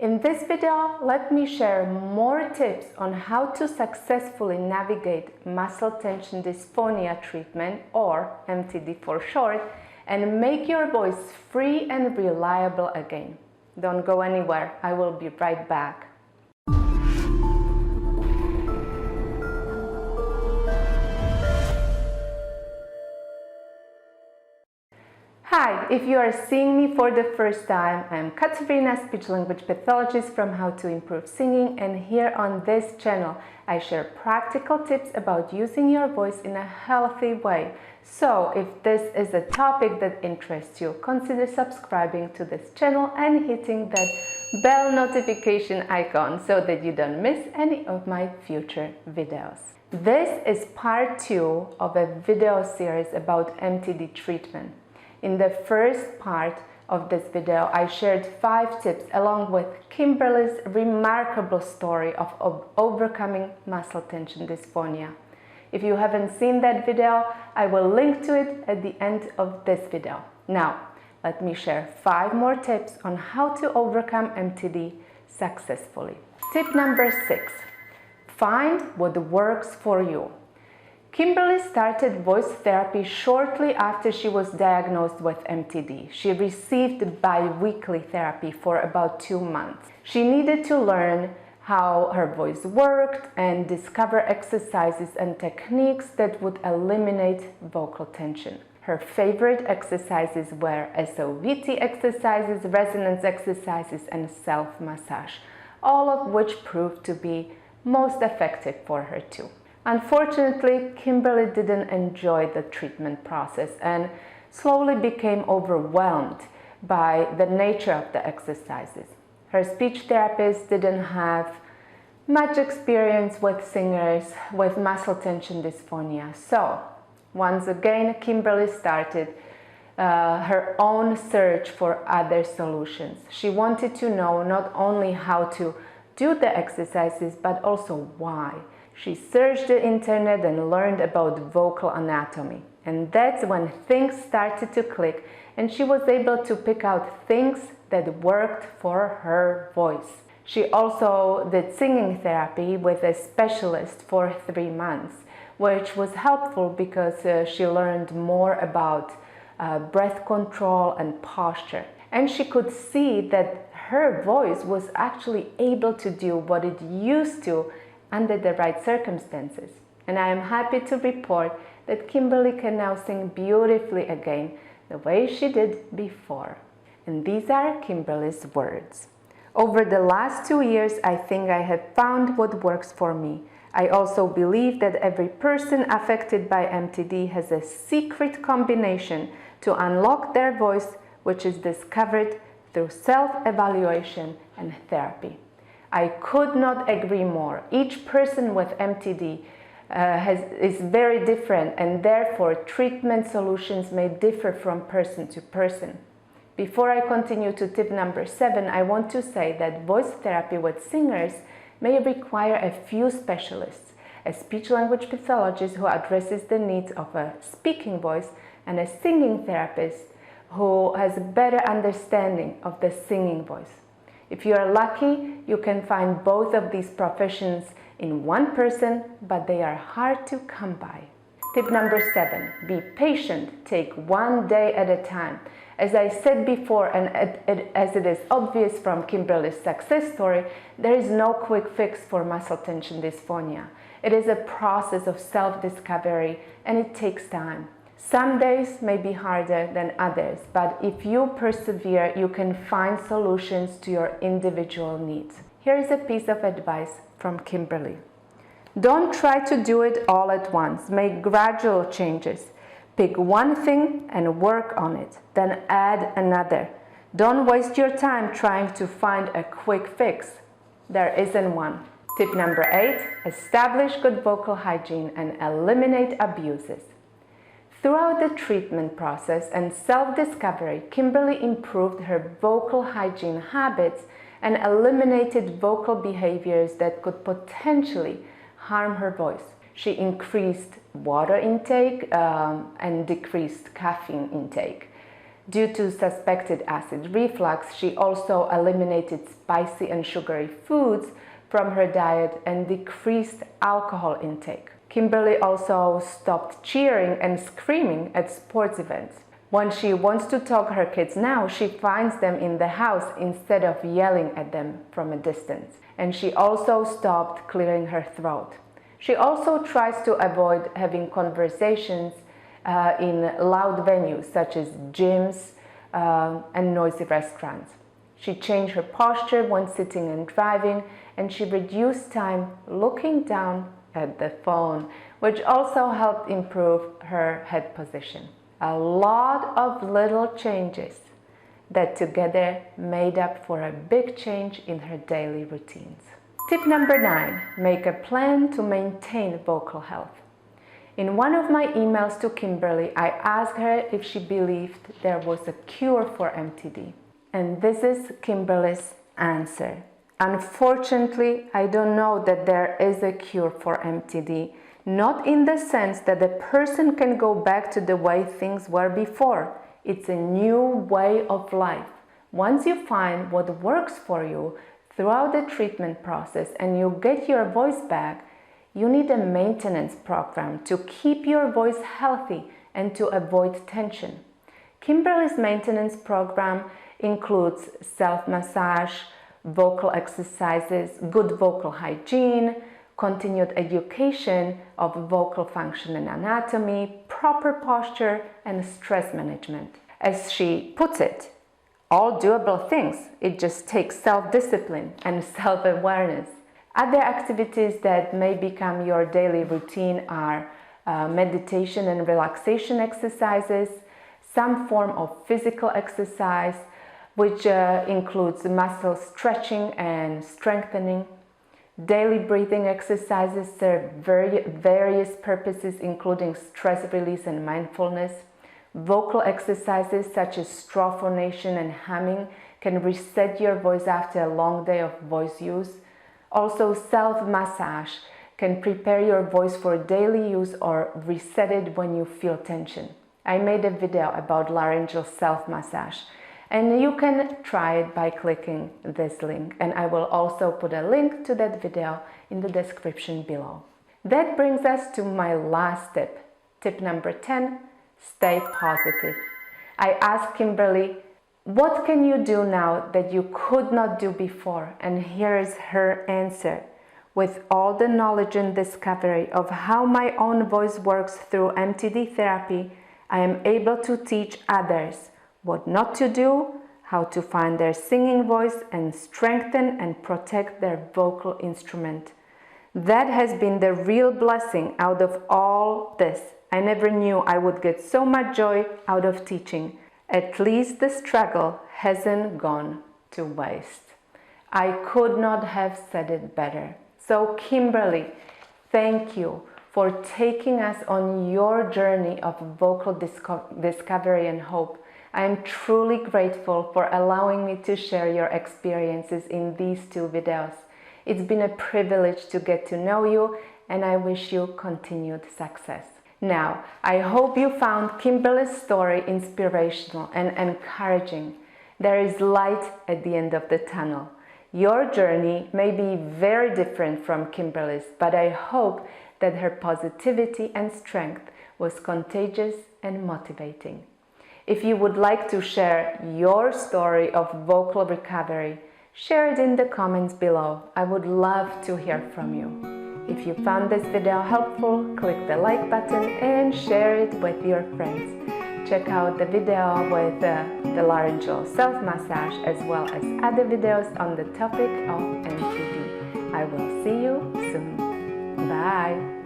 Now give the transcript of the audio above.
In this video, let me share more tips on how to successfully navigate muscle tension dysphonia treatment, or MTD for short, and make your voice free and reliable again. Don't go anywhere, I will be right back. Hi, if you are seeing me for the first time, I'm Katarina, speech-language pathologist from How to Improve Singing, and here on this channel I share practical tips about using your voice in a healthy way. So if this is a topic that interests you, consider subscribing to this channel and hitting that bell notification icon so that you don't miss any of my future videos. This is part 2 of a video series about MTD treatment. In the first part of this video, I shared 5 tips along with Kimberly's remarkable story of overcoming muscle tension dysphonia. If you haven't seen that video, I will link to it at the end of this video. Now, let me share 5 more tips on how to overcome MTD successfully. Tip number 6. Find what works for you. Kimberly started voice therapy shortly after she was diagnosed with MTD. She received bi-weekly therapy for about 2 months. She needed to learn how her voice worked and discover exercises and techniques that would eliminate vocal tension. Her favorite exercises were SOVT exercises, resonance exercises, and self-massage, all of which proved to be most effective for her too. Unfortunately, Kimberly didn't enjoy the treatment process and slowly became overwhelmed by the nature of the exercises. Her speech therapist didn't have much experience with singers with muscle tension dysphonia. So, once again, Kimberly started her own search for other solutions. She wanted to know not only how to do the exercises, but also why. She searched the internet and learned about vocal anatomy. And that's when things started to click and she was able to pick out things that worked for her voice. She also did singing therapy with a specialist for 3 months, which was helpful because she learned more about breath control and posture. And she could see that her voice was actually able to do what it used to under the right circumstances. And I am happy to report that Kimberly can now sing beautifully again the way she did before. And these are Kimberly's words. Over the last 2 years, I think I have found what works for me. I also believe that every person affected by MTD has a secret combination to unlock their voice, which is discovered through self-evaluation and therapy. I could not agree more. Each person with MTD is very different, and therefore treatment solutions may differ from person to person. Before I continue to tip number 7, I want to say that voice therapy with singers may require a few specialists: a speech-language pathologist who addresses the needs of a speaking voice, and a singing therapist who has a better understanding of the singing voice. If you are lucky, you can find both of these professions in one person, but they are hard to come by. Tip number 7, be patient, take 1 day at a time. As I said before, and as it is obvious from Kimberly's success story, there is no quick fix for muscle tension dysphonia. It is a process of self-discovery and it takes time. Some days may be harder than others, but if you persevere, you can find solutions to your individual needs. Here is a piece of advice from Kimberly. Don't try to do it all at once. Make gradual changes. Pick one thing and work on it, then add another. Don't waste your time trying to find a quick fix. There isn't one. Tip number 8, establish good vocal hygiene and eliminate abuses. Throughout the treatment process and self-discovery, Kimberly improved her vocal hygiene habits and eliminated vocal behaviors that could potentially harm her voice. She increased water intake and decreased caffeine intake. Due to suspected acid reflux, she also eliminated spicy and sugary foods from her diet and decreased alcohol intake. Kimberly also stopped cheering and screaming at sports events. When she wants to talk to her kids now, she finds them in the house instead of yelling at them from a distance. And she also stopped clearing her throat. She also tries to avoid having conversations in loud venues such as gyms and noisy restaurants. She changed her posture when sitting and driving, and she reduced time looking down at the phone, which also helped improve her head position. A lot of little changes that together made up for a big change in her daily routines. Tip number 9, make a plan to maintain vocal health. In one of my emails to Kimberly, I asked her if she believed there was a cure for MTD. And this is Kimberly's answer. Unfortunately, I don't know that there is a cure for MTD, not in the sense that the person can go back to the way things were before. It's a new way of life. Once you find what works for you throughout the treatment process and you get your voice back, you need a maintenance program to keep your voice healthy and to avoid tension. Kimberly's maintenance program includes self-massage, vocal exercises, good vocal hygiene, continued education of vocal function and anatomy, proper posture, and stress management. As she puts it, all doable things. It just takes self-discipline and self-awareness. Other activities that may become your daily routine are meditation and relaxation exercises, some form of physical exercise, which includes muscle stretching and strengthening. Daily breathing exercises serve various purposes, including stress release and mindfulness. Vocal exercises such as straw phonation and humming can reset your voice after a long day of voice use. Also, self-massage can prepare your voice for daily use or reset it when you feel tension. I made a video about laryngeal self-massage, and you can try it by clicking this link, and I will also put a link to that video in the description below. That brings us to my last tip. Tip number 10, stay positive. I asked Kimberly, what can you do now that you could not do before? And here is her answer. With all the knowledge and discovery of how my own voice works through MTD therapy, I am able to teach others what not to do, how to find their singing voice, and strengthen and protect their vocal instrument. That has been the real blessing out of all this. I never knew I would get so much joy out of teaching. At least the struggle hasn't gone to waste. I could not have said it better. So Kimberly, thank you for taking us on your journey of vocal discovery and hope. I am truly grateful for allowing me to share your experiences in these 2 videos. It's been a privilege to get to know you, and I wish you continued success. Now, I hope you found Kimberly's story inspirational and encouraging. There is light at the end of the tunnel. Your journey may be very different from Kimberly's, but I hope that her positivity and strength was contagious and motivating. If you would like to share your story of vocal recovery, share it in the comments below. I would love to hear from you. If you found this video helpful, click the like button and share it with your friends. Check out the video with the laryngeal self-massage as well as other videos on the topic of MTD. I will see you soon. Bye!